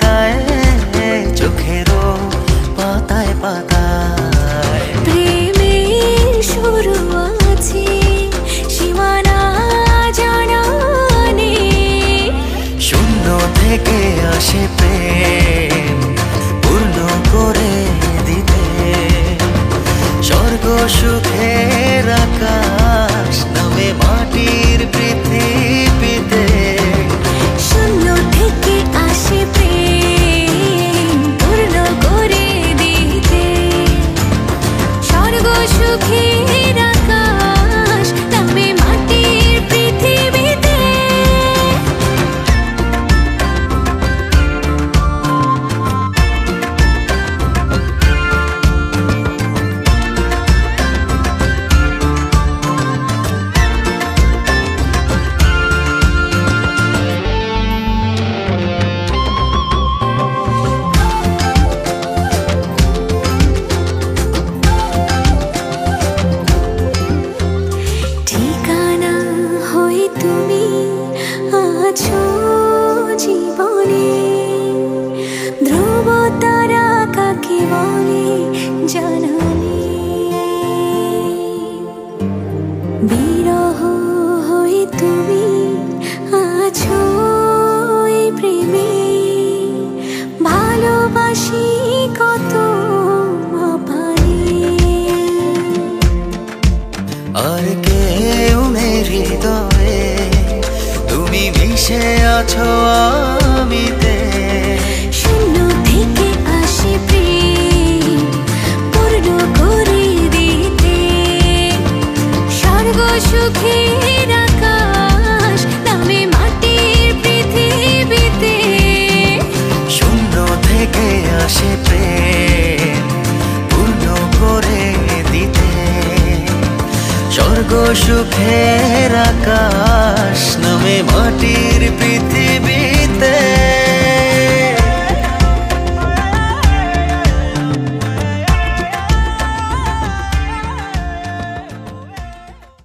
তাকায় চোখেরও পাতায় পাতায়। প্রেমের শুরু আছে সীমানা জানা নেই, শূন্য থেকে আসে প্রেম পূর্ণ করে দিতে। স্বর্গ সুখের আকাশ নামে মাটির পৃথিবীতে। শূন্য থেকে আসে প্রেম পূর্ণ করে দিতে। স্বর্গ সুখের আকাশ নামে মাটির পৃথিবীতে। ঠিকানা হয়ে তুমি আছো জীবনে, ধ্রুব তারা কাকে বলে জানা নেই। বিরহ হয়ে তুমি আছো এই প্রেমে, ভালোবাসি কত মাপানে। আর কেউ নেই হৃদয়ে, তুমি মিশে আছো আমিতে। শূন্য থেকে আসে প্রেম পূর্ণ করে দিতে। স্বর্গ সুখের আকাশ নামে মাটির পৃথিবীতে। শূন্য থেকে আসে প্রেম পূর্ণ করে দিতে। স্বর্গ সুখের আকাশ নামে মাটির পৃথিবী।